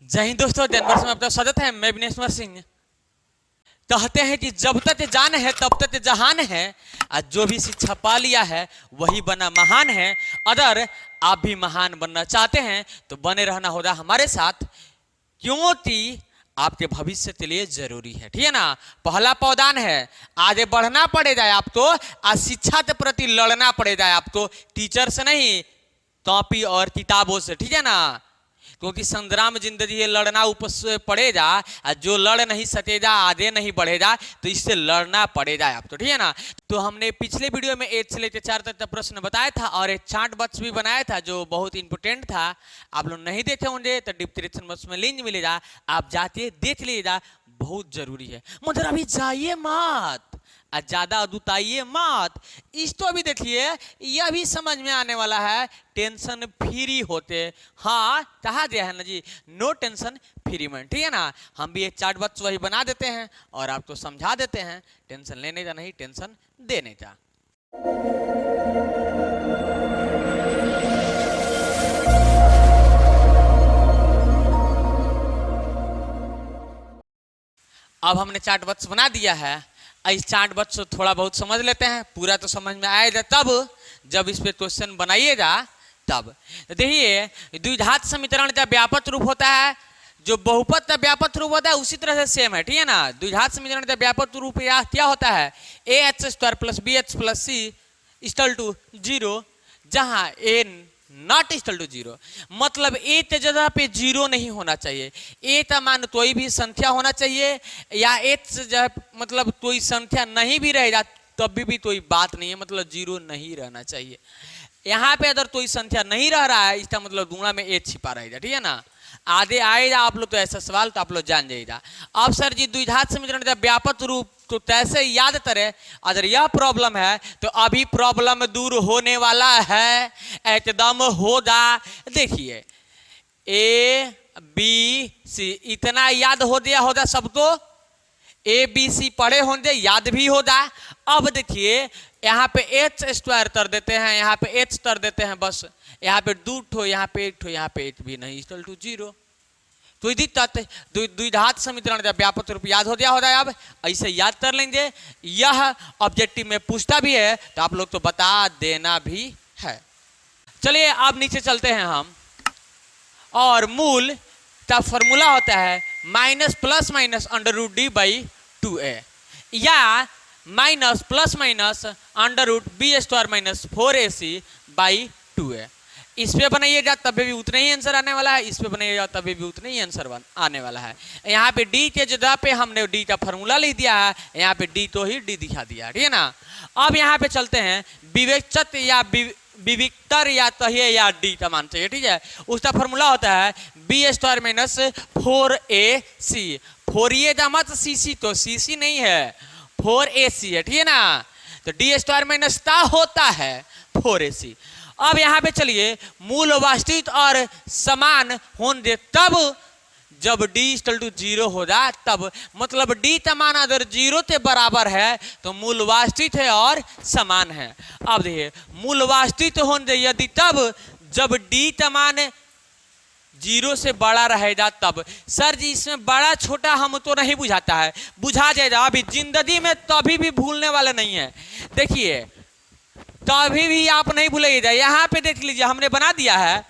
जय हिंद दोस्तों, जनवर्ष में आपका स्वागत है। मैं विनेश्वर सिंह। कहते हैं कि जब तक जान है तब तक जहान है, और जो भी शिक्षा पा लिया है वही बना महान है। अगर आप भी महान बनना चाहते हैं तो बने रहना होगा हमारे साथ, क्योंकि आपके भविष्य के लिए जरूरी है, ठीक है ना। पहला पावदान है, आगे बढ़ना पड़ेगा आपको, और शिक्षा के प्रति लड़ना पड़ेगा आपको, टीचर से नहीं, कॉपी और किताबों से, ठीक है ना। क्योंकि संग्राम जिंदगी ये लड़ना ऊपर से पड़ेगा, और जो लड़ नहीं सकेगा आगे नहीं बढ़ेगा, तो इससे लड़ना पड़ेगा आपको, ठीक है ना। तो हमने पिछले वीडियो में 1 से लेकर 4 तक का प्रश्न बताया था और एक चार्ट बॉक्स भी बनाया था जो बहुत इंपॉर्टेंट था। आप लोग नहीं देखे होंगे तो डिस्क्रिप्शन बॉक्स में लिंक मिलेगा, आप जाके देख लीजिएगा, बहुत जरूरी है। मगर अभी जाइए मत, ज्यादा अदुताइए मत। इस तो अभी देखिए, यह भी समझ में आने वाला है, टेंशन फ्री होते। हाँ, कहा गया है ना जी, नो टेंशन फ्री मैन, ठीक है ना। हम भी एक चार्ट बॉक्स वही बना देते हैं और आपको समझा देते हैं, टेंशन लेने का नहीं, टेंशन देने का। अब हमने चार्ट बॉक्स बना दिया है, इस चार्ट बॉक्स को थोड़ा बहुत समझ लेते हैं। पूरा तो समझ में आएगा तब जब इस पे क्वेश्चन बनाइएगा तब। देखिए, द्विघात समीकरण का व्यापक रूप होता है, जो बहुपद का व्यापक रूप होता है उसी तरह से सेम है, ठीक है ना। द्विघात समीकरण का व्यापक रूप क्या होता है, ax² + bx + c = 0, जहां a नॉट इक्वल टू 0, मतलब ए के जगह पे 0 नहीं होना चाहिए। ए का मान कोई भी संख्या होना चाहिए, या ए मतलब कोई संख्या नहीं भी रहेगा तब भी कोई बात नहीं है, मतलब 0 नहीं रहना चाहिए। यहाँ पे अगर कोई संख्या नहीं रह रहा है, इसका मतलब गुणा में ए छिपा रहेगा, ठीक है ना। आगे आएगा आप लोग तो ऐसा सवाल तो आप लोग जान जाइएगा। अब सर जी, द्विघात समीकरण का व्यापक रूप तो कैसे याद करें, अगर यह प्रॉब्लम है तो अभी प्रॉब्लम दूर होने वाला है, एकदम होगा। देखिए, ए बी सी इतना याद हो गया होगा सबको, ए बी सी पढ़े होंगे, याद भी होगा। अब देखिए, यहाँ पे h² कर देते हैं, यहाँ पे h कर देते हैं, बस यहाँ पे 2 ठो, यहाँ पे 1 ठो, यहाँ पे 1 भी नहीं, इक्वल टू 0। तो द्विघात समीकरण का व्यापक रूप याद हो गया होगा। अब ऐसे याद कर लेंगे, यह ऑब्जेक्टिव में पूछता भी है तो आप लोग तो बता देना भी है। चलिए अब नीचे चलते हैं हम, और मूल का फॉर्मूला होता है -±√d/2a, या -±√b² - 4ac/2a। इस पे बनाइएगा तभी भी उतना ही आंसर आने वाला है, इस पे बनाइएगा तभी भी उतना ही आंसर आने वाला है। यहाँ पे डी के जगह पे हमने डी का फॉर्मूला लिख दिया है, यहाँ पे डी तो ही डी दिखा दिया, ठीक है ना। अब यहाँ पे चलते हैं, विवेचक या विविक्तर या तहिए या डी का मान चाहिए, ठीक है। उसका फॉर्मूला होता है b² - 4ac। 4a का मत cc, तो cc नहीं है, 4ac है, ठीक है ना। तो d² - ता होता है 4ac। अब यहाँ पे चलिए, मूल वास्तविक और समान होंगे तब जब d = 0 होगा, तब मतलब d का मान अगर 0 के बराबर है तो मूल वास्तविक है और समान है। अब देखिए, मूल वास्तविक होंगे यदि तब जब d का मान 0 से बड़ा रहेगा तब। सर जी, इसमें बड़ा छोटा हम तो नहीं बुझाता है, बुझा जाएगा अभी जिंदगी में, कभी भी भूलने वाले नहीं है। देखिए, कभी भी आप नहीं भूलिएगा। यहाँ पे देख लीजिए, हमने बना दिया है।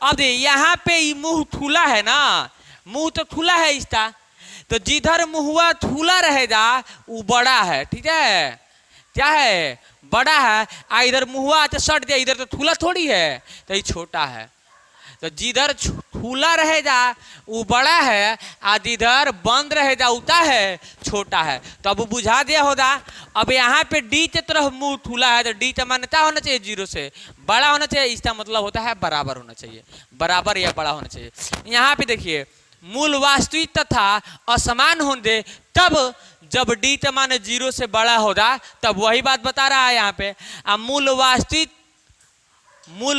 अब यहाँ पे मुंह खुला है ना, मुंह तो खुला है इसका, तो जिधर मुंहवा खुला रहेगा वो बड़ा है, ठीक है। क्या है, बड़ा है। इधर मुंहवा तो सट गया, इधर तो खुला थोड़ी है, तो ये छोटा है। तो जिधर खुला रहेगा वो बड़ा है, और जिधर बंद रहेगा उता है छोटा है, तो अब बुझा दिया होगा। अब यहाँ पे डी के तरफ मुंह खुला है, तो डी का मान क्या होना चाहिए, 0 से बड़ा होना चाहिए। इसका मतलब होता है बराबर होना चाहिए, बराबर या बड़ा होना चाहिए। यहाँ पे देखिए, मूल वास्तविक तथा असमान होंगे तब जब डी का मान 0 से बड़ा होगा, तब वही बात बता रहा है यहाँ पे। अब मूल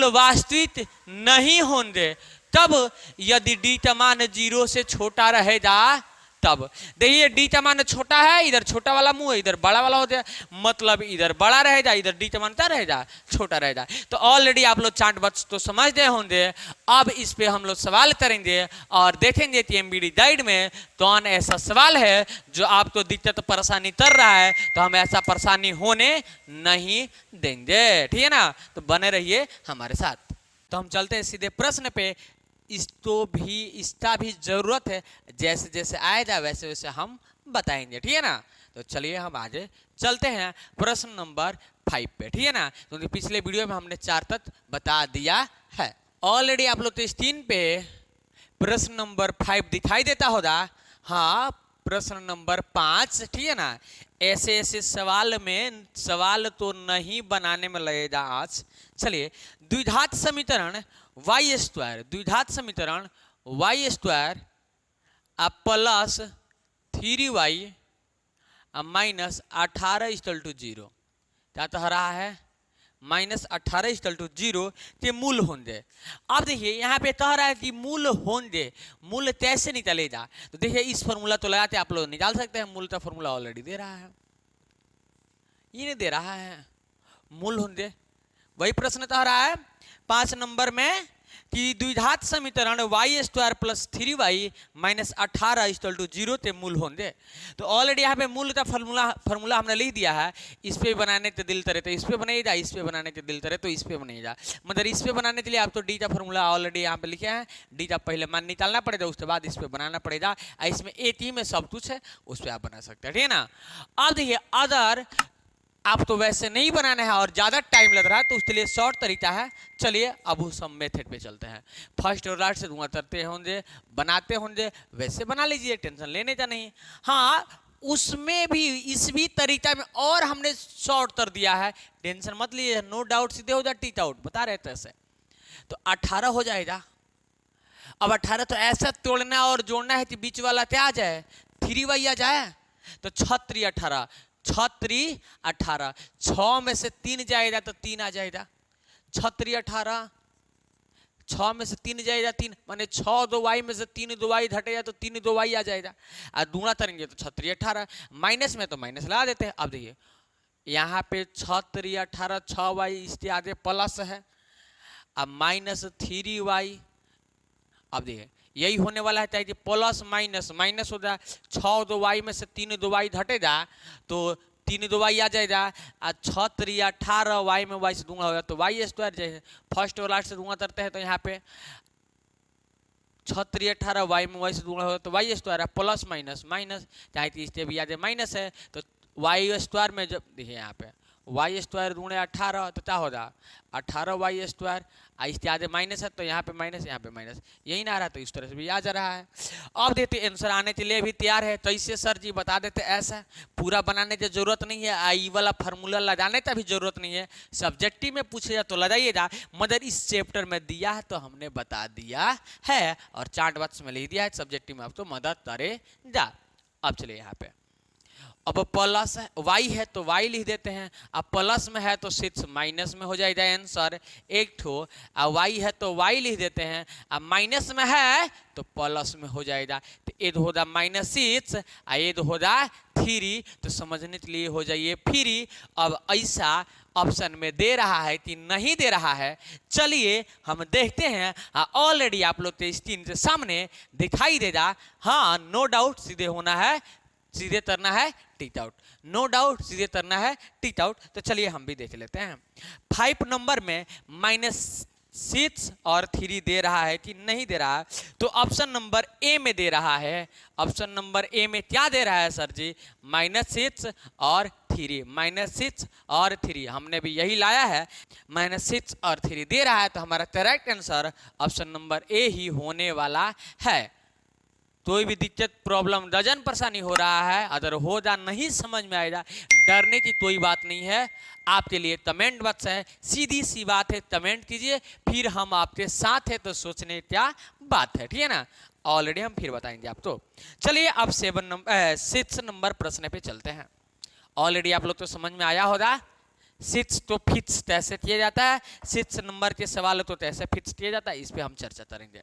वास्तविक नहीं होंगे तब यदि डी का मान 0 से छोटा रहेगा तब देखिए डी का मान छोटा है, इधर छोटा वाला मुंह है, इधर बड़ा वाला होता है, मतलब इधर बड़ा रहेगा, इधर डी का मान क्या रहेगा, छोटा रहेगा। तो ऑलरेडी आप लोग चार्ट बॉक्स तो समझते होंगे। अब इस पे हम लोग सवाल करेंगे और देखेंगे कि एमबीडी गाइड में कौन ऐसा सवाल है जो आपको दिक्कत परेशानी कर रहा है, तो हम ऐसा परेशानी होने नहीं देंगे, ठीक है ना। तो बने रहिए हमारे साथ। तो हम चलते हैं सीधे प्रश्न पे। इसका भी जरूरत है, जैसे जैसे आएगा वैसे वैसे हम बताएंगे, ठीक है ना। तो चलिए हम आगे चलते हैं प्रश्न नंबर 5 पे, ठीक है ना। क्योंकि पिछले वीडियो में हमने 4 तक बता दिया है ऑलरेडी। आप लोग तो स्क्रीन पे प्रश्न नंबर 5 दिखाई देता होगा। हाँ, प्रश्न नंबर 5, ठीक है ना। ऐसे ऐसे सवाल में सवाल तो नहीं बनाने में लगेगा आज। चलिए, द्विघात समीकरण वाई स्क्वायर, द्विघात समीकरण Y square plus 3y minus 18 = 0 क्या कह रहा है, -18 = 0 के मूल होंगे। अब देखिए यहाँ पे कह रहा है कि मूल होंगे, मूल कैसे निकलेगा। तो देखिए इस फॉर्मूला तो लगाते आप लोग निकाल सकते हैं। मूल का फॉर्मूला ऑलरेडी दे रहा है, ये नहीं दे रहा है, मूल होंगे। वही प्रश्न कह रहा है 5 नंबर में कि द्विघात समीकरण Y square plus 3y minus 18 = 0 के मूल होंगे। तो ऑलरेडी यहाँ पे मूल का फॉर्मूला हमने लिख दिया है। इस पे बनाने के दिल करे तो इस पे बनेगा, इस पे बनाने के दिल करे तो इस पे बनेगा। मतलब इस पे बनाने के लिए आप तो डी का फॉर्मूला ऑलरेडी यहाँ पे लिखे हैं। डी का पहले मान निकालना पड़ेगा, उसके बाद इस पे बनाना पड़ेगा। इसमें एक ही में सब कुछ है, उस पर आप बना सकते हैं, ठीक है ना। अब देखिए अदर आप तो वैसे नहीं बनाना है और ज़्यादा टाइम लग रहा है, तो उसके लिए शॉर्ट तरीका है। चलिए अब उस सब मेथड पे चलते हैं। फर्स्ट और लास्ट से धुआं करते होंगे, बनाते होंगे, वैसे बना लीजिए, टेंशन लेने का नहीं। हाँ, उसमें भी इस भी तरीका में और हमने शॉर्ट कर दिया है, टेंशन मत लीजिए, नो डाउट सीधे हो जाए टीच आउट, बता रहे थे ऐसे। तो 18 हो जाएगा। अब 18 तो ऐसा तोड़ना और जोड़ना है कि बीच वाला क्या आ जाए, 3y आ जाए। तो 6 × 18, 6 × 18, 6 में से 3 जाएगा तो 3 आ जाएगा। 6 × 18, 6 में से 3 जाएगा 3, माने 6 2y में से 3 2y घटेगा तो 3 2y आ जाएगा। और दूना करेंगे तो 6 × 18, माइनस में तो माइनस लगा देते हैं। अब देखिए यहाँ पे 6 × 18 6y, इसके आगे प्लस है, अब माइनस 3y। अब देखिए यही होने वाला है, चाहे प्लस माइनस माइनस हो जाए। 6 2y में से 3 2y घटेगा तो 3 2y आ जाएगा। 6 × 18 y में y से दूंगा होगा तो y स्क्वायर। जैसे फर्स्ट और लास्ट से दूंगा करते हैं तो यहाँ पे 6 × 18 y में y से दूंगा होगा तो y स्क्वायर है, प्लस माइनस माइनस, चाहे इसके भी आगे माइनस है तो y स्क्वायर में जब देखिए यहाँ पे y स्क्वायर दूंगे 18 तो क्या होगा 18y स्क्वायर। इसके आगे माइनस है तो यहाँ पे माइनस, यहाँ पे माइनस, यही ना आ रहा तो इस तरह से भी आ जा रहा है। अब देते आंसर आने के लिए भी तैयार है। तो इससे सर जी बता देते ऐसा पूरा बनाने की जरूरत नहीं है, आई वाला फार्मूला लगाने की भी जरूरत नहीं है। सब्जेक्टिव में पूछेगा तो लगाइएगा, मगर इस चैप्टर में दिया है तो हमने बता दिया है और चार्ट बॉक्स में लिख दिया है, सब्जेक्टिव में आपको मदद करेगा। अब चलिए यहाँ पे अब प्लस y है तो y लिख देते हैं, अब प्लस में है तो 6 माइनस में हो जाएगा आंसर एक ठो। अब y है तो y लिख देते हैं, अब माइनस में है तो प्लस में हो जाएगा। तो ये होगा -6 और ये होगा 3, तो समझने के लिए हो जाइए फ्री। अब ऐसा ऑप्शन में दे रहा है कि नहीं दे रहा है, चलिए हम देखते हैं। ऑलरेडी आप लोग के स्क्रीन के सामने दिखाई देगा। हाँ, नो डाउट सीधे होना है, सीधे तरना है टीच आउट, नो डाउट सीधे तरना है टीच आउट। तो चलिए हम भी देख लेते हैं। 5 नंबर में -6 और 3 दे रहा है कि नहीं दे रहा है, तो ऑप्शन नंबर ए में दे रहा है। ऑप्शन नंबर ए में क्या दे रहा है सर जी, -6 और 3, -6 और 3 हमने भी यही लाया है, -6 और 3 दे रहा है। तो हमारा correct answer option number A ही होने वाला है। कोई भी दिक्कत प्रॉब्लम डजन परेशानी हो रहा है, अगर हो जा नहीं समझ में आएगा, डरने की कोई बात नहीं है। आपके लिए कमेंट बॉक्स है, सीधी सी बात है, कमेंट कीजिए, फिर हम आपके साथ है तो सोचने क्या बात है, ठीक है ना। ऑलरेडी हम फिर बताएंगे आपको। चलिए अब 6 नंबर प्रश्न पे चलते हैं। ऑलरेडी आप लोग तो समझ में आया होगा, 6 तो फिक्स कैसे किया जाता है, 6 नंबर के सवाल तो कैसे फिक्स किया जाता है, इस पर हम चर्चा करेंगे।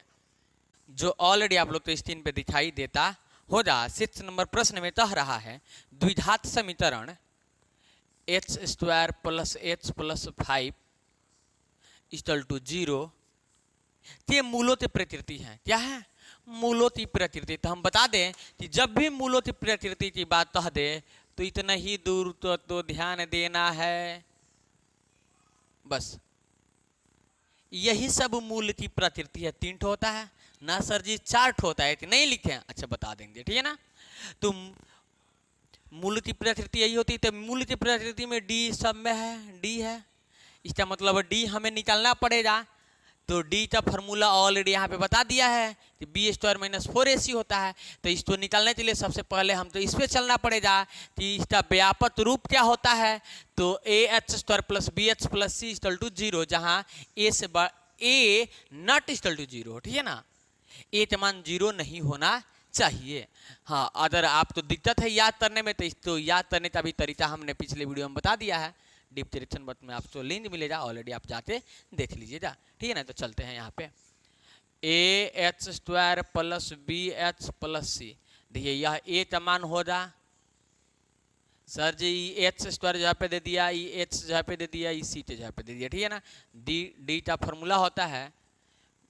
जो ऑलरेडी आप लोग तो स्क्रीन पे दिखाई देता हो जा 6 नंबर प्रश्न में कह रहा है द्विघात समीकरण H square plus H plus 5 equal to 0 ये मूलों की प्रकृति है। क्या है? मूलों की प्रकृति। तो हम बता दें कि जब भी मूलों की प्रकृति की बात कह दे तो इतना ही दूर तो ध्यान देना है, बस यही सब मूल की प्रकृति है। 3 ठो होता है ना सर जी, 4 ठो होता है, नहीं लिखे? अच्छा बता देंगे, ठीक है ना। तो मूल की प्रकृति यही होती है। तो मूल की प्रकृति में डी सब में है, डी है, इसका मतलब डी हमें निकालना पड़ेगा। तो डी का फॉर्मूला ऑलरेडी यहाँ पे बता दिया है कि बी स्क्वायर माइनस 4ac होता है। तो इसको निकालने के लिए सबसे पहले हम तो इस पे चलना पड़ेगा कि इसका व्यापक रूप क्या होता है। तो A H square plus B H plus C equal to 0, जहाँ ए से ए नॉट इक्वल टू 0, ठीक है ना। ए का मान 0 नहीं होना चाहिए। हाँ, अगर आपको दिक्कत है याद करने में तो इसको याद करने का भी तरीका हमने पिछले वीडियो में बता दिया है। डिप डायरेक्शन बट में आपको लिंक मिलेगा, ऑलरेडी आप जाके देख लीजिएगा, ठीक है ना। तो चलते हैं यहाँ पे A H square plus B H plus C. देखिए यह ए का मान होगा सर जी, एच स्क्वायर जहाँ पे दे दिया, ई एच जहाँ पे दे दिया, ई सी जहाँ पे दे दिया, ठीक है ना। डी का फॉर्मूला होता है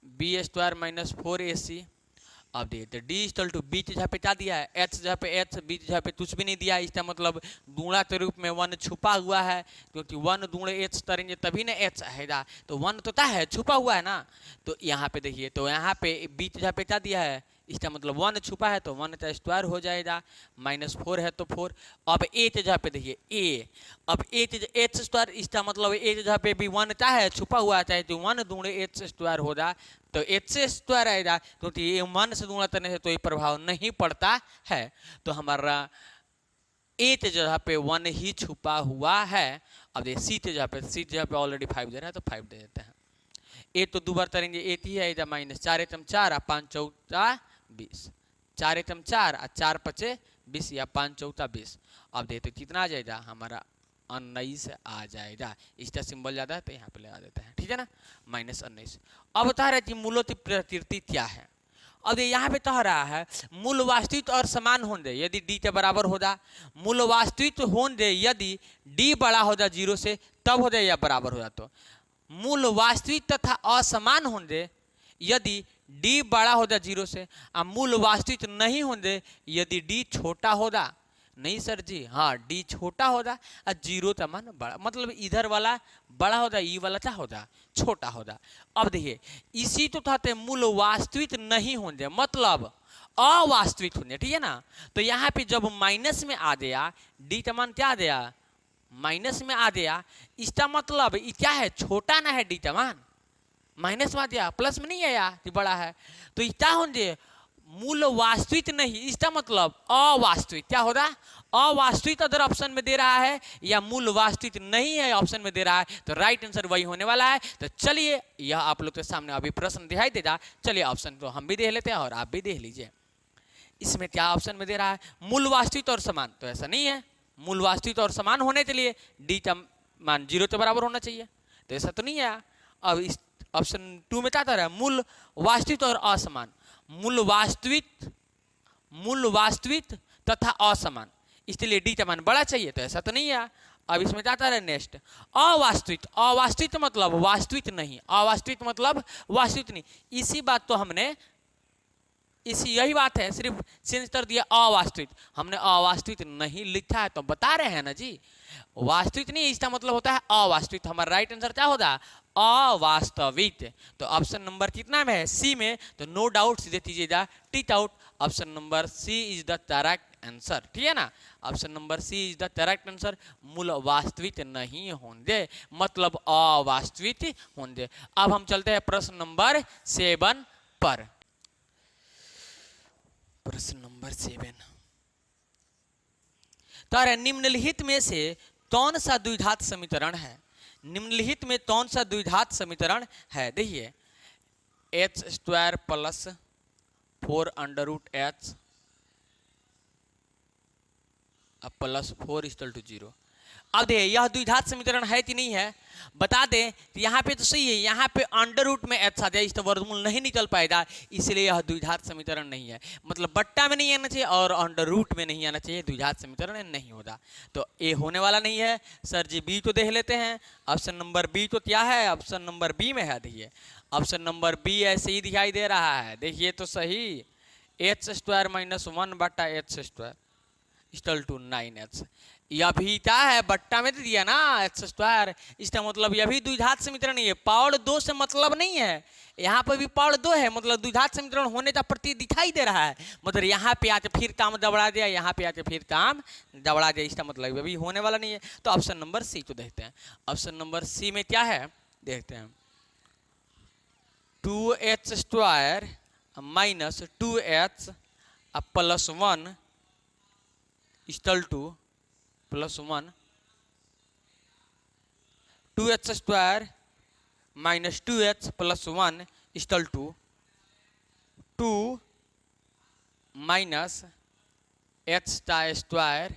बी स्क्वायर माइनस 4ac। अब देखिए तो डी इक्वल टू बी जहाँ पे क्या दिया है, एच जहाँ पे एच, बी जहाँ पे कुछ भी नहीं दिया है। इसका मतलब गुणा के रूप में 1 छुपा हुआ है, क्योंकि 1 गुणे एच करेंगे तभी ना एच आएगा। तो 1 तो क्या है, छुपा हुआ है ना। तो यहाँ पे देखिए, तो यहाँ पे बी जहाँ पे क्या दिया है, इसका मतलब 1 छुपा है तो 1 का स्क्वायर हो जाएगा, -4 है तो 4। अब ए जहाँ पे देखिए ए, अब एच स्क्वायर, इसका मतलब ए जहाँ पे भी 1 क्या है, छुपा हुआ है, तो 1 गुणे एच स्क्वायर होगा तो एच से स्क्वायर आएगा, क्योंकि ये 1 से गुणा करने से तो ये प्रभाव नहीं पड़ता है। तो हमारा ए के जगह पे 1 ही छुपा हुआ है। अब देखिए सी के जगह पे ऑलरेडी 5 दे रहा है तो 5 दे देते हैं। ए तो 2 बार करेंगे, ए ही है, -4 4 5 4 20, 4 4 और 4 5 20 या 5 4 20। अब देखते कितना आ जाएगा, हमारा 19 आ जाएगा। इसका सिंबल ज़्यादा है तो यहाँ पे लगा देते हैं, ठीक है ना, -19। अब बता रहे कि मूलों की प्रकृति क्या है। अब यहाँ पे कह रहा है मूल वास्तविक और समान होंगे यदि डी के बराबर हो जा। मूल वास्तविक होंगे यदि डी बड़ा हो जा 0 से, तब हो जाए या बराबर हो जा। तो मूल वास्तविक तथा असमान होंगे यदि डी बड़ा हो जा 0 से, और मूल वास्तविक नहीं होंगे यदि डी छोटा होगा। नहीं सर जी, हाँ डी छोटा होगा और 0 का मान बड़ा, मतलब इधर वाला बड़ा होगा, ई वाला क्या होगा, छोटा होगा। अब देखिए इसी तो कहते मूल वास्तविक नहीं होंगे, मतलब अवास्तविक होंगे, ठीक है ना। तो यहाँ पे जब माइनस में आ गया, डी का मान क्या आ गया, माइनस में आ गया, इसका मतलब क्या है, छोटा ना है डी का मान, माइनस में आ गया, प्लस में नहीं आया कि बड़ा है। तो क्या होंगे, मूल वास्तविक नहीं, इसका मतलब अवास्तविक। क्या होगा, अवास्तविक अगर ऑप्शन में दे रहा है या मूल वास्तविक नहीं है ऑप्शन में दे रहा है, तो राइट आंसर वही होने वाला है। तो चलिए यह आप लोग के सामने अभी प्रश्न दिखाई देगा, चलिए ऑप्शन तो हम भी देख लेते हैं और आप भी देख लीजिए। इसमें क्या ऑप्शन में दे रहा है, मूल वास्तविक और समान, तो ऐसा नहीं है। मूल वास्तविक और समान होने के लिए डी का मान 0 के बराबर होना चाहिए, तो ऐसा तो नहीं है। अब इस ऑप्शन 2 में क्या कर रहा है, मूल वास्तविक और असमान, मूल वास्तविक तथा असमान, इसलिए डी का मान बड़ा चाहिए, तो ऐसा तो नहीं है। अब इसमें क्या है, नेक्स्ट अवास्तविक। अवास्तविक मतलब वास्तविक नहीं, अवास्तविक मतलब वास्तविक नहीं। इसी बात तो हमने यही बात है, सिर्फ चेंज कर दिया अवास्तविक, हमने अवास्तविक नहीं लिखा है, तो बता रहे हैं ना जी, वास्तविक नहीं, इसका मतलब होता है अवास्तविक। हमारा राइट आंसर क्या होगा, अवास्तविक। तो ऑप्शन नंबर कितना में है, सी में, तो नो डाउट सीधे दीजिएगा tick out, option number C is the correct answer, ठीक है ना। Option number C is the correct answer, मूल वास्तविक नहीं होंगे, मतलब अवास्तविक होंगे। अब हम चलते हैं प्रश्न नंबर 7 पर। प्रश्न नंबर 7, तो निम्नलिखित में से कौन सा द्विघात समीकरण है, निम्नलिखित में कौन सा द्विघात समीकरण है। देखिए H square plus 4 under root H plus 4 equal to 0। अब देखिए यह द्विघात समीकरण है कि नहीं है, बता दें तो यहाँ पे तो सही है, यहाँ पे अंडर रूट में h आ जाए, इसका वर्गमूल नहीं निकल पाएगा, इसलिए यह द्विघात समीकरण नहीं है। मतलब बट्टा में नहीं आना चाहिए और अंडर रूट में नहीं आना चाहिए, द्विघात समीकरण नहीं होता। तो ए होने वाला नहीं है। सर जी बी को देख लेते हैं। ऑप्शन नंबर बी तो क्या है, ऑप्शन नंबर बी में है। देखिए ऑप्शन नंबर बी ऐसे ही दिखाई दे रहा है, देखिए तो सही, H square minus 1/h² equal to 9h। यह भी क्या है, बट्टा में दे दिया ना h स्क्वायर, इसका मतलब यह भी द्विघात समीकरण नहीं है। पावर 2 से मतलब नहीं है, यहाँ पर भी पावर 2 है, मतलब द्विघात समीकरण होने का प्रतीक दिखाई दे रहा है। मतलब यहाँ पे आके फिर काम दबड़ा दिया, यहाँ पे आके फिर काम दबड़ा दिया, इसका मतलब अभी होने वाला नहीं है। तो ऑप्शन नंबर सी को देखते हैं। ऑप्शन नंबर सी में क्या है देखते हैं, 2h square minus 2h plus 1 equal to plus 1, 2h square minus 2h plus 1 equal to 2 minus h का स्क्वायर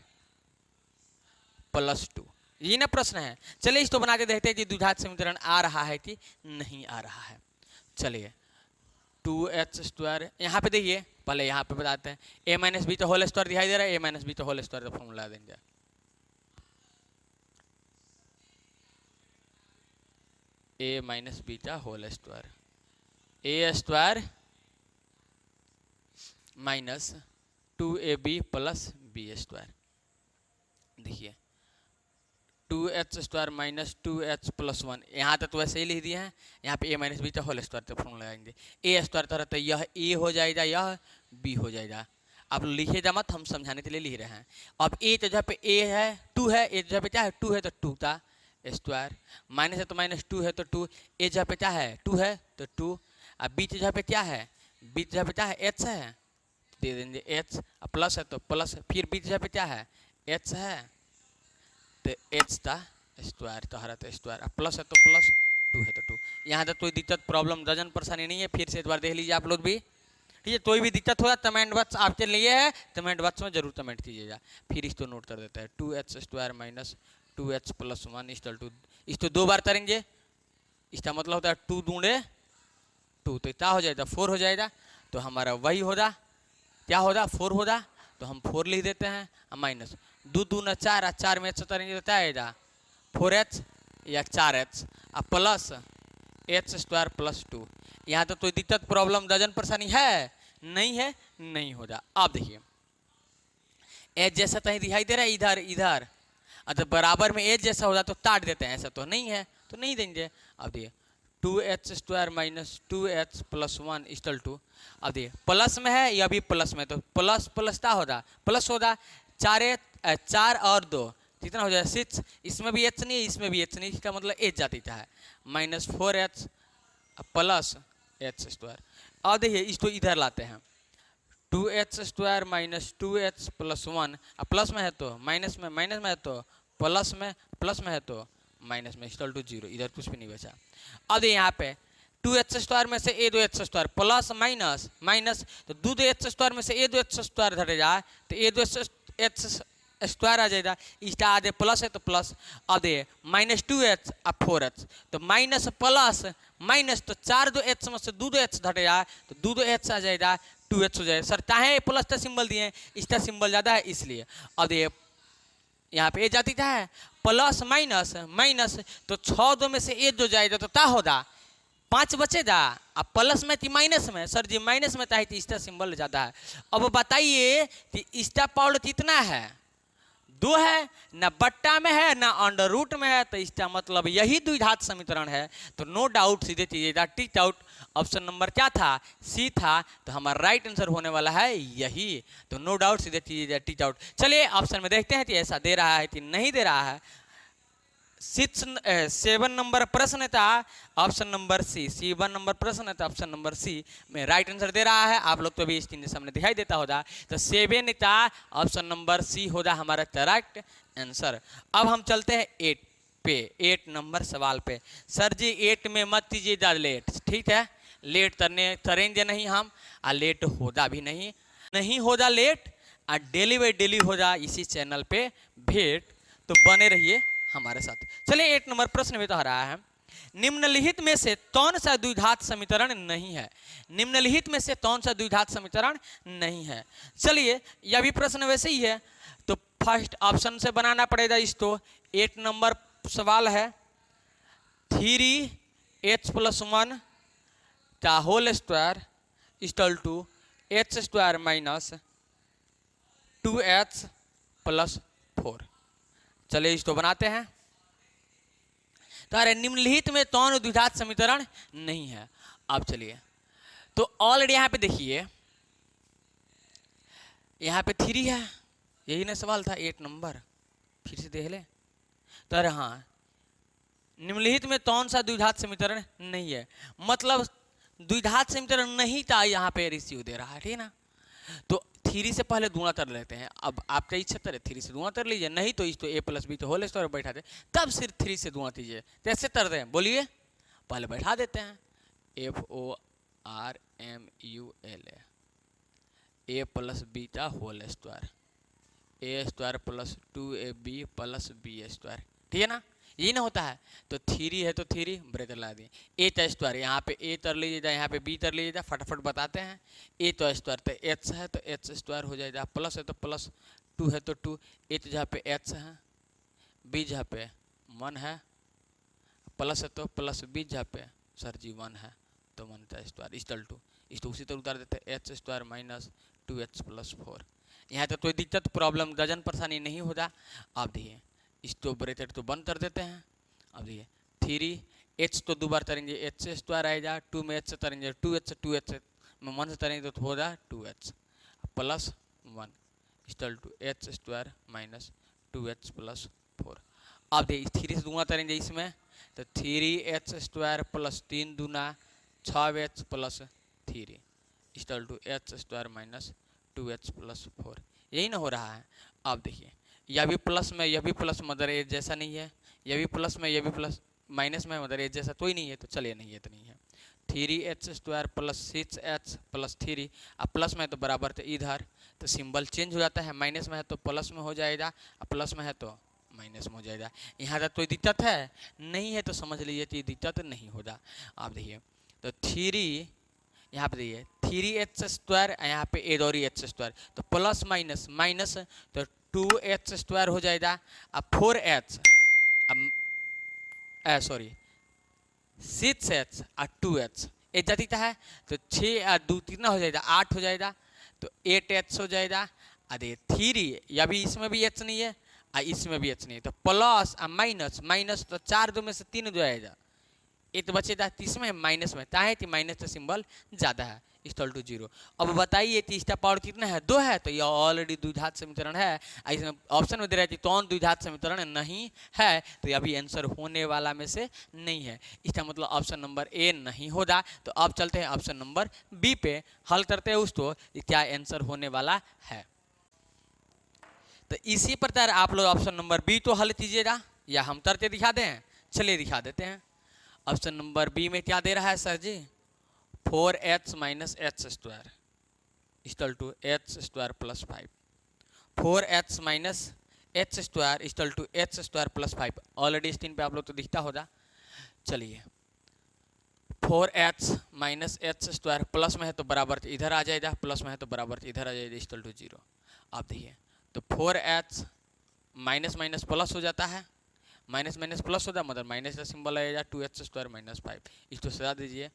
प्लस 2। ये ना प्रश्न है। चलिए इसको बना के देखते हैं कि द्विघात समीकरण आ रहा है कि नहीं आ रहा है। चलिए 2h स्क्वायर यहाँ पे देखिए, पहले यहाँ पे बताते हैं, a माइनस बी तो होल स्क्वायर दिखाई दे रहा है, a माइनस बी तो होल स्क्वायर का फॉर्मूला देंगे, a माइनस बी का whole square, a square minus 2ab plus B square. देखिए 2h square minus 2h plus 1, यहाँ तक तो वैसे ही लिख दिए हैं, यहाँ पे a माइनस बी तो होल स्क्वायर तो फॉर्मूला लगाएंगे, a स्क्वायर तो रहता है, यह a हो जाएगा, यह b हो जाएगा। आप लिखिएगा मत, हम समझाने के लिए लिख रहे हैं। अब a जगह पे a है 2 है, a जगह पे क्या है 2 है तो 2 का स्क्वायर, माइनस है तो माइनस 2 है तो 2, a जगह पे क्या है 2 है तो 2, अब b जगह पे क्या है, b जगह पे क्या है h है, दे देंगे h, प्लस है तो प्लस, फिर b जगह पे क्या है h है तो h का स्क्वायर तो हरा तो स्क्वायर, प्लस है तो प्लस, 2 है तो 2। यहाँ तक कोई दिक्कत प्रॉब्लम वजन परेशानी नहीं है। फिर से एक बार देख लीजिए आप लोग भी, ठीक है। कोई भी दिक्कत होगा कमेंट बॉक्स आपके लिए है, कमेंट बॉक्स में जरूर कमेंट कीजिएगा। फिर इसको नोट कर देता है, 2h square minus 2h plus 1 equal to, इसको 2 बार करेंगे, इसका मतलब होता है 2 दूने 2, तो क्या हो जाएगा 4 हो जाएगा। तो हमारा वही होगा, क्या होगा 4 होगा, तो हम 4 लिख देते हैं, माइनस 2 दूना 4, और 4 में h करेंगे तो क्या आएगा 4h या 4h, plus h square plus 2। यहाँ तो कोई दिक्कत प्रॉब्लम वजन परेशानी है नहीं है, नहीं होगा। आप देखिए h जैसा तो दिखाई दे रहा है, इधर इधर, अगर बराबर में h जैसा होगा तो काट देते हैं, ऐसा तो नहीं है तो नहीं देंगे। अब देखिए 2h square minus 2h plus 1 equal to, अब देखिए प्लस में है या भी प्लस में, तो प्लस प्लस क्या होगा प्लस होगा, 4 और 2 कितना हो जाए 6, इसमें भी h नहीं इसमें भी h नहीं, इसका मतलब h जाती है, minus 4h plus h square. अब देखिए इसको इधर लाते हैं, 2h square minus 2h plus 1, plus में है तो माइनस में, माइनस में है तो प्लस में, प्लस में है तो माइनस में, इक्वल टू 0, इधर कुछ भी नहीं बचा। अब यहाँ पे 2h स्क्वायर में से a 2h square plus minus minus, तो 2h स्क्वायर में से a 2h स्क्वायर धरे जाए तो a 2h स्क्वायर आ जाएगा, इसका आगे प्लस है तो प्लस। अब ये माइनस 2h और 4h, तो माइनस प्लस माइनस, तो 4 2h में से 2h घटे जाए तो 2h आ जाएगा, 2h हो जाएगा। सर चाहे प्लस का सिंबल दिए, इसका सिंबल ज़्यादा है इसलिए। अब ये यहाँ पे ए जाती क्या है प्लस माइनस माइनस, तो 6 2 में से ए जो जाएगा तो क्या होगा 5 बचेगा, अब प्लस में कि माइनस में, सर जी माइनस में था, इसका सिंबल ज़्यादा है। अब बताइए कि इसका पावर कितना है 2 है, ना बट्टा में है ना अंडर रूट में है, तो इसका मतलब यही द्विघात समीकरण है। तो नो डाउट सीधे चीजेगा टिक आउट, ऑप्शन नंबर क्या था सी था, तो हमारा राइट आंसर होने वाला है यही। तो नो डाउट सीधे चीजेगा टिक आउट। चलिए ऑप्शन में देखते हैं कि ऐसा दे रहा है कि नहीं दे रहा है। 7 नंबर प्रश्न था ऑप्शन नंबर सी, 7 नंबर प्रश्न था ऑप्शन नंबर सी में राइट आंसर दे रहा है। आप लोग तो भी स्क्रीन के सामने दिखाई देता होगा, तो 7 था ऑप्शन नंबर सी होगा हमारा करेक्ट आंसर। अब हम चलते हैं 8 पे, 8 नंबर सवाल पे। सर जी 8 में मत कीजिएगा लेट, ठीक है, लेट करेंगे नहीं हम, और लेट होगा भी नहीं होगा लेट, और डेली बाई डेली होगा इसी चैनल पे भेंट। तो बने रहिए हमारे साथ। चलिए 8 नंबर प्रश्न में तो आ रहा है, निम्नलिखित में से कौन सा द्विघात समीकरण नहीं है। निम्नलिखित में से कौन सा द्विघात समीकरण नहीं है। चलिए यह भी प्रश्न वैसे ही है, तो फर्स्ट ऑप्शन से बनाना पड़ेगा इसको। 8 नंबर सवाल है, 3h+1 का whole square equal to h square minus 2h+4। चलिए इसको बनाते हैं। तो अरे निम्नलिखित में कौन द्विघात समीकरण नहीं है। अब चलिए, तो ऑलरेडी यहां पे देखिए, यहां पे 3 है, यही ना सवाल था 8 नंबर, फिर से देख ले। तो अरे हाँ, निम्नलिखित में कौन सा द्विघात समीकरण नहीं है, मतलब द्विघात समीकरण नहीं था यहाँ पे रिसीव दे रहा है, ठीक है ना। तो 3 से पहले गुणा कर लेते हैं। अब आपका इच्छा करे 3 से गुणा कर लीजिए, नहीं तो इस तो a+b तो होल स्क्वायर बैठा दे, तब सिर्फ 3 से गुणा कीजिए। कैसे कर दें बोलिए, पहले बैठा देते हैं FORMULA a+b का होल स्क्वायर a² + 2ab+b², ठीक है ना, यही ना होता है। तो 3 है तो 3 ब्रेकर ला दिए, ए का स्क्वायर, यहाँ पे ए कर लीजिएगा, यहाँ पे बी कर लीजिएगा, फटाफट बताते हैं। ए तो स्क्वायर तो एच है तो एच स्क्वायर हो जाएगा, प्लस है तो प्लस, 2 है तो 2, ए तो जहाँ पे एच है, बी जहाँ पे 1 है, प्लस है तो प्लस, बी जहाँ पे सर जी 1 है तो 1 का स्क्वायर इक्वल टू, इसको उसी तरह उतार देते हैं h² माइनस 2h+4। यहाँ तक कोई दिक्कत प्रॉब्लम गजन परेशानी नहीं होता। आप देखिए इसको ब्रैकेट तो बंद कर देते हैं। अब देखिए 3h तो 2 बार तरेंगे, h² आएगा, 2 में h से तरेंगे 2h, 2h में 1 से तरेंगे तो होगा 2h +1 equal to h² minus 2h+4। अब देखिए 3 से दूना तरेंगे इसमें, तो 3h² + 3 दूना 6h+3 equal to h² minus 2h+4, यही ना हो रहा है। अब देखिए यह भी प्लस में, यह भी प्लस, मदर एज जैसा नहीं है, यह भी प्लस में, यह भी प्लस, माइनस में, मदर एज जैसा कोई नहीं है, तो चलिए नहीं है तो नहीं है। 3h² + 6h+3, अब प्लस में है तो बराबर तो इधर, तो सिंबल चेंज हो जाता है, माइनस में है तो प्लस में हो जाएगा, अब प्लस में है तो माइनस में हो जाएगा। यहाँ तक कोई दिक्कत है नहीं है, तो समझ लीजिए कि दिक्कत नहीं होगा। आप देखिए तो 3 यहाँ पे देखिए 3h², यहाँ पे ए दौरी h², तो प्लस माइनस माइनस, तो 2h² हो जाएगा, अब 4h, अब सॉरी 6h और 2h एक जाती है, तो 6 और 2 कितना हो जाएगा 8 हो जाएगा, तो 8h हो जाएगा। अरे 3 या भी इसमें भी h नहीं है और इसमें भी h नहीं है, तो प्लस और माइनस माइनस, तो 4 2 में से 3 जो आएगा, ये तो बचेगा, इसमें माइनस में ताहे कि माइनस का सिंबल ज़्यादा है इक्वल टू 0। अब बताइए कि इसका पावर कितना है 2 है, तो यह ऑलरेडी द्विघात समीकरण है। इसमें ऑप्शन में दे रहा है कि कौन द्विघात समीकरण नहीं है, तो यह भी आंसर होने वाला में से नहीं है। इसका मतलब ऑप्शन नंबर ए नहीं होगा। तो अब चलते हैं ऑप्शन नंबर बी पे, हल करते हैं उसको क्या आंसर होने वाला है। तो इसी प्रकार आप लोग ऑप्शन नंबर बी तो हल कीजिएगा, या हम करके दिखा दें। चलिए दिखा देते हैं। ऑप्शन नंबर बी में क्या दे रहा है sir ji, 4h minus h² equal to h² + 5, 4h minus h² equal to h² + 5। Already screen पे आप लोग तो दिखता होगा। चलिए 4h माइनस h² प्लस में है तो बराबर इधर आ जाएगा, प्लस में है तो बराबर इधर आ जाएगा इक्वल टू 0। आप देखिए तो 4h माइनस माइनस प्लस हो जाता है, माइनस माइनस प्लस होता है, मतलब माइनस का सिंबल आएगा 2h² माइनस 5। इसको सजा दीजिए,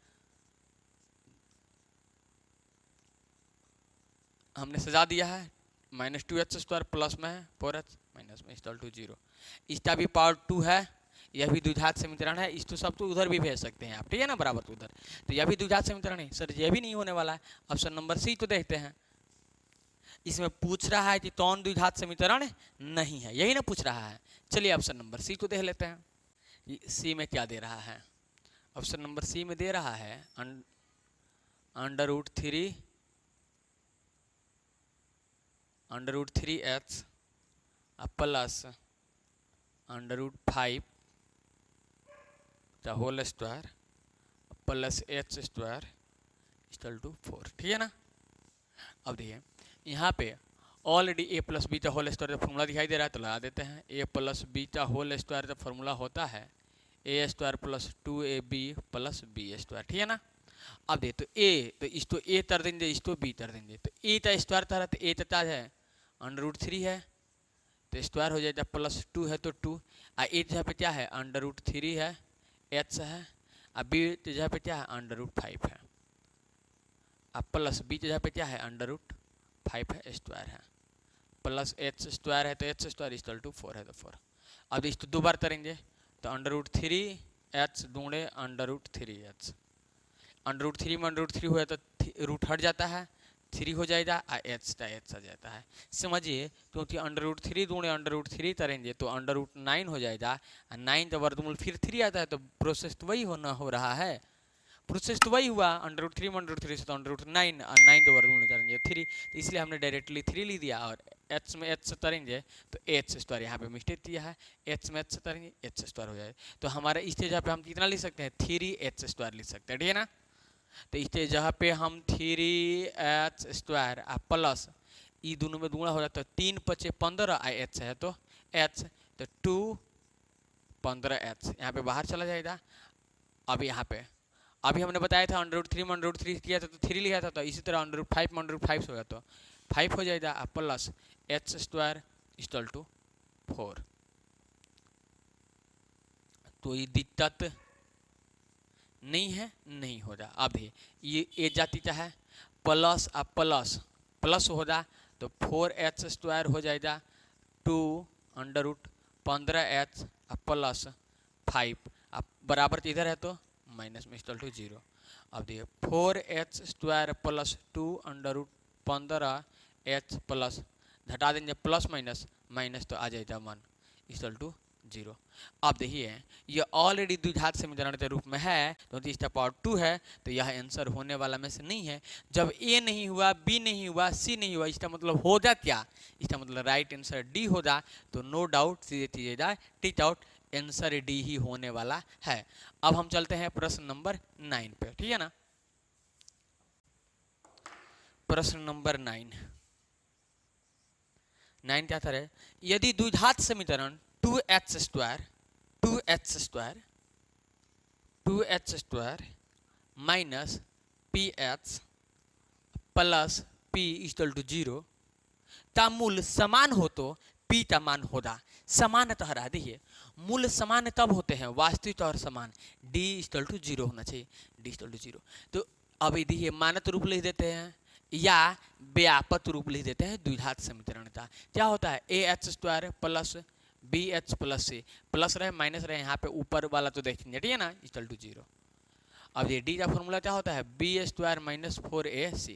हमने सजा दिया है, माइनस 2h² प्लस में है 4h माइनस में इक्वल टू 0। इसका भी पावर 2 है, यह भी द्विघात समीकरण है। इसको सब तो उधर भी भेज सकते हैं आप, ठीक है ना, बराबर तो उधर, तो यह भी द्विघात समीकरण है। सर यह भी नहीं होने वाला है। ऑप्शन नंबर सी को देखते हैं। इसमें पूछ रहा है कि कौन द्विघात समीकरण नहीं है, यही ना पूछ रहा है। चलिए ऑप्शन नंबर सी को देख लेते हैं। सी में क्या दे रहा है, ऑप्शन नंबर सी में दे रहा है √3 √3h प्लस √5 का whole square plus h² equal to 4, ठीक है ना। अब देखिए यहाँ पे already A plus beta whole square का फॉर्मूला दिखाई दे रहा है तो लगा देते हैं। A plus beta whole square का फॉर्मूला होता है A square plus 2ab plus B square, ठीक है ना। अब दे तो ए तो इसको ए तर देंगे, इसको बी तर देंगे, तो ए का स्क्वायर तरह तो ए तता है √3 है तो स्क्वायर हो जाएगा प्लस 2 है तो 2, और ए जगह पे क्या है √3 है एच है, और बी जगह पे क्या है √5 है, अब प्लस बी जगह पे क्या है √5 है स्क्वायर है, प्लस एच स्क्वायर है तो एच स्क्वायर इक्वल टू 4 है तो 4। अब इसको दो बार करेंगे तो √3 एच दूणे √3 एच, √3 में √3 हुआ तो रूट हट जाता है, 3 हो जाएगा और एच का एच आ जाता है, समझिए। क्योंकि √3 दूणे √3 करेंगे तो √9 हो जाएगा, और 9 का वर्गमूल फिर 3 आता है, तो प्रोसेस तो वही होना हो रहा है, प्रोसेस तो वही हुआ √3 में √3 से तो √9 और 9 का वर्गमूल निकालेंगे 3, तो इसलिए हमने डायरेक्टली 3 लिख दिया। और एच में एच से करेंगे तो एच स्क्वायर, यहाँ पे मिस्टेक किया है, एच में एच से करेंगे एच स्क्वायर हो जाए, तो हमारे इस जगह पे हम कितना लिख सकते हैं 3h स्क्वायर लिख सकते हैं, ठीक है ना। तो इस जगह पे हम 3h स्क्वायर प्लस ई दोनों में दूना हो जाता है 3 × 5 = 15 एच है तो एच तो 2 15h यहाँ पे बाहर चला जाएगा। अब यहाँ पे अभी हमने बताया था √3 में √3 किया था तो 3 लिखा था, तो इसी तरह √5 में √5 होगा तो 5 हो जाएगा, plus H square equal to 4। तो ये दिक्कत नहीं है, नहीं होगा। अब ये ए जाती चाहे प्लस प्लस प्लस होगा तो 4h स्क्वायर हो जाएगा 2 √15h प्लस 5, अब बराबर इधर है तो माइनस में इक्वल टू 0। अब देखिए 4h square plus 2 √15h plus घटा देंगे प्लस माइनस माइनस तो आ जाएगा 1 इक्वल टू 0। अब देखिए ये ऑलरेडी द्विघात समीकरण के रूप में है, तो इसका पावर 2 है, तो यह आंसर होने वाला में से नहीं है। जब ए नहीं हुआ, बी नहीं हुआ, सी नहीं हुआ, इसका मतलब होगा क्या, इसका मतलब राइट आंसर डी होगा, तो नो डाउट सीधे चीजें टिक आउट आंसर डी ही होने वाला है। अब हम चलते हैं प्रश्न नंबर 9 पे, ठीक है ना। प्रश्न नंबर 9 क्या था, यदि द्विघात समीकरण 2h square minus ph plus p equal to 0 का मूल समान हो तो p का मान होगा समानतः रहा। देखिए मूल समान तब होते हैं वास्तविक और समान, d इक्वल टू 0 होना चाहिए, d इक्वल टू 0। तो अभी देखिए मानक रूप लिख देते हैं या व्यापक रूप लिख देते हैं द्विघात समीकरण का। क्या होता है ah square plus bh plus c, plus रहे माइनस रहे, यहाँ पे ऊपर वाला तो देखेंगे, ठीक है ना, इक्वल टू 0। अब ये d का फॉर्मूला क्या होता है b स्क्वायर माइनस 4ac।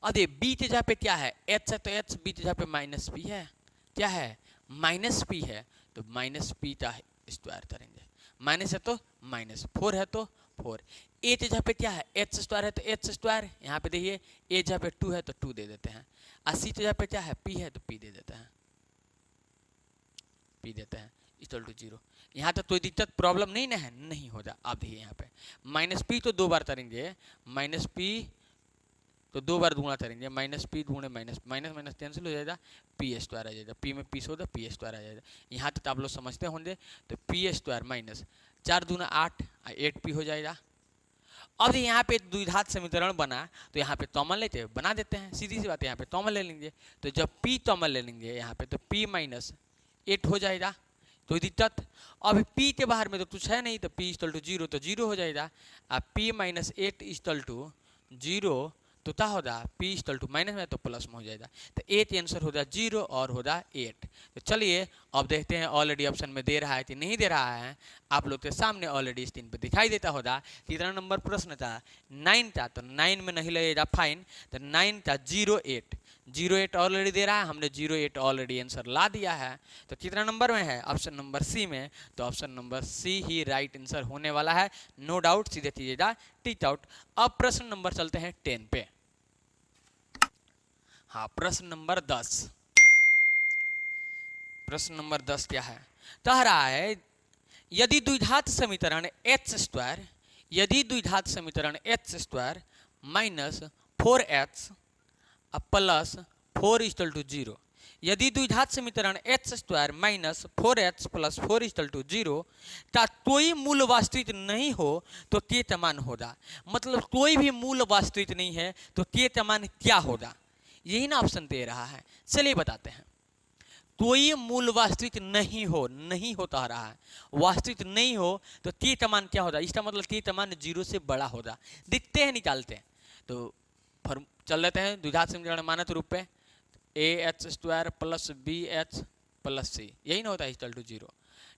अब ये b की जगह पे क्या है h है तो h, b की जगह पे माइनस p है, क्या है माइनस p है, तो माइनस p का स्क्वायर करेंगे, माइनस है तो माइनस, 4 है तो 4, a की जगह पे क्या है h स्क्वायर है तो h स्क्वायर, यहाँ पे देखिए a जगह पे 2 है तो 2 दे देते हैं, और c की जगह पे क्या है p है तो p दे देते हैं, p देते हैं इक्वल टू 0। यहाँ तक कोई दिक्कत प्रॉब्लम नहीं ना है, नहीं हो जा। आप देखिए यहाँ पे माइनस पी तो 2 बार करेंगे, माइनस पी तो 2 बार दूना करेंगे, माइनस पी दूने माइनस माइनस माइनस कैंसिल हो जाएगा, पी स्क्वायर आ जाएगा, पी में पी से होता पी स्क्वायर आ जाएगा। यहाँ तक आप लोग समझते होंगे, तो पी स्क्वायर माइनस 4 दूना 8 8p हो जाएगा। अब यहाँ पे द्विघात समीकरण बना तो यहाँ पे कॉमन लेते बना देते हैं, सीधी सी बात है, यहाँ पे कॉमन ले लेंगे, तो जब p कॉमन ले लेंगे यहाँ पे तो p माइनस 8 हो जाएगा, कोई दिक्कत। अब p के बाहर में तो कुछ है नहीं, तो p इक्वल टू 0 तो 0 हो जाएगा, अब p माइनस 8 इक्वल टू 0 तो क्या होगा p इक्वल टू माइनस में तो प्लस में हो जाएगा, तो 8 आंसर होगा 0 और होगा 8। तो चलिए अब देखते हैं ऑलरेडी ऑप्शन में दे रहा है कि नहीं दे रहा है, आप लोग के सामने ऑलरेडी स्क्रीन पे दिखाई देता होगा। कितना नंबर प्रश्न था 9 था, तो 9 में नहीं लगेगा फाइन, तो 9 था 08 ऑलरेडी दे रहा है, हमने 08 ऑलरेडी आंसर ला दिया है। तो कितना नंबर में है ऑप्शन नंबर सी में, तो ऑप्शन नंबर सी ही राइट आंसर होने वाला है, नो डाउट, सीधे चीजेगा टिक आउट। अब प्रश्न नंबर चलते हैं 10 पे। हाँ प्रश्न नंबर 10, प्रश्न नंबर 10 क्या है, कह रहा है यदि द्विघात समीकरण h स्क्वायर, यदि द्विघात समीकरण h square minus 4h plus 4 equal to 0। यदि द्विघात समीकरण H square minus 4h plus 4 equal to 0 का कोई मूल वास्तविक नहीं हो तो के मान होगा। मतलब कोई भी मूल वास्तविक नहीं है तो के मान क्या होगा, यही ना ऑप्शन दे रहा है। चलिए बताते हैं। कोई मूल वास्तविक नहीं हो, नहीं होता रहा है, वास्तविक नहीं हो तो के मान क्या होगा, इसका मतलब के मान 0 से बड़ा होगा। दिखते हैं, निकालते हैं। तो चल लेते हैं द्विघात समीकरण मानक रूप पे, A H square plus B H plus C, यही ना होता है इक्वल टू 0।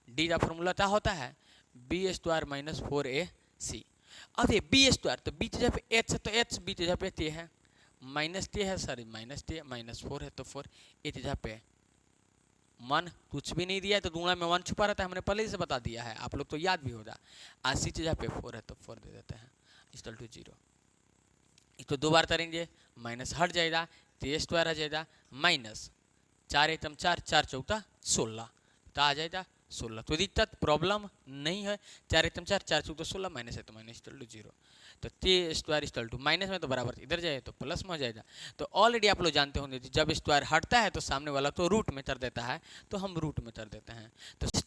डी का फॉर्मूला क्या होता है, बी स्क्वायर माइनस 4ac। अब ये बी स्क्वायर तो बी जगह पे एच है तो एच, बी जगह पे टे है, माइनस टे है, सॉरी माइनस टे, माइनस 4 है तो 4, ए जगह पे 1 कुछ भी नहीं दिया है तो दूना में 1 छुपा रहता है, हमने पहले से बता दिया है, आप लोग तो याद भी होगा। अस्सी जगह पे 4 है तो 4 दे देते हैं इक्वल टू 0। इसको 2 बार करेंगे, माइनस हट जाएगा, तो स्क्वायर आ जाएगा माइनस 4 एकम 4, 4 चौका 16, तो आ जाएगा 16। तो दिक्कत प्रॉब्लम नहीं है, 4 एकम 4, 4 चौका 16, माइनस है तो माइनस इक्वल टू 0। तो T square equal to minus में तो बराबर इधर जाए तो प्लस में हो जाएगा। तो ऑलरेडी आप लोग जानते होंगे जब स्क्वायर हटता है तो सामने वाला तो रूट में कर देता है, तो हम रूट में कर देते हैं।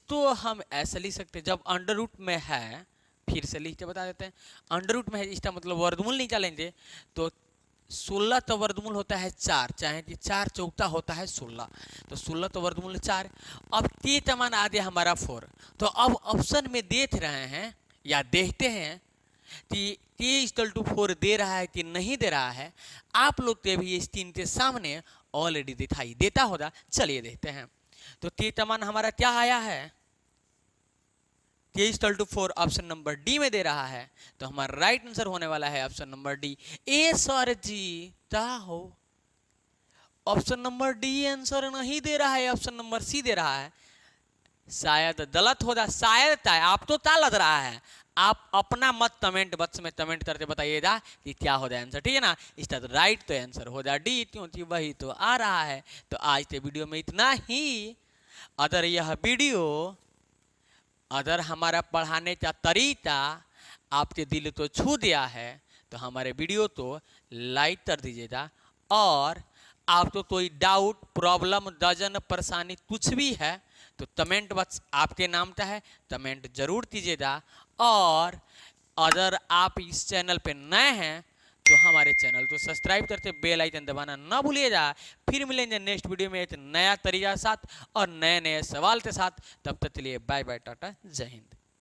तो हम ऐसे लिख सकते हैं, जब अंडर रूट में है, फिर से लिख के बता देते हैं, अंडर रूट में है इसका मतलब वर्गमूल निकालेंगे तो 16 तो वर्गमूल होता है 4, चाहे कि 4 चौथा होता है 16, तो 16 तो वर्गमूल 4। अब के मान आ गया हमारा 4। तो अब ऑप्शन में देख रहे हैं या देखते हैं कि के इक्वल टू 4 दे रहा है कि नहीं दे रहा है। आप लोग के भी स्क्रीन के सामने ऑलरेडी दिखाई देता होगा। चलिए देखते हैं। तो के मान हमारा क्या आया है, K equal to 4 option number D में दे रहा है, तो हमारा राइट आंसर होने वाला है ऑप्शन नंबर डी। ए सर जी क्या हो, ऑप्शन नंबर डी आंसर नहीं दे रहा है, ऑप्शन नंबर सी दे रहा है। शायद गलत होगा, शायद आप तो क्या लग रहा है, आप अपना मत कमेंट बॉक्स में कमेंट करके बताइएगा कि क्या हो जाए आंसर, ठीक है ना। इसका तो राइट तो आंसर हो जाए डी, क्योंकि वही तो आ रहा है। तो आज के वीडियो में इतना ही। अगर यह वीडियो, अगर हमारा पढ़ाने का तरीका आपके दिल तो छू दिया है तो हमारे वीडियो को लाइक कर दीजिएगा। और आपको कोई डाउट, प्रॉब्लम, डजन, परेशानी कुछ भी है तो कमेंट बॉक्स आपके नाम का है, कमेंट जरूर कीजिएगा। और अगर आप इस चैनल पे नए हैं तो हमारे चैनल को सब्सक्राइब करके बेल आइकन दबाना ना भूलिएगा। फिर मिलेंगे नेक्स्ट वीडियो में एक नया तरीका के साथ और नए नए सवाल के साथ। तब तक के लिए बाय बाय, टाटा, जय हिंद।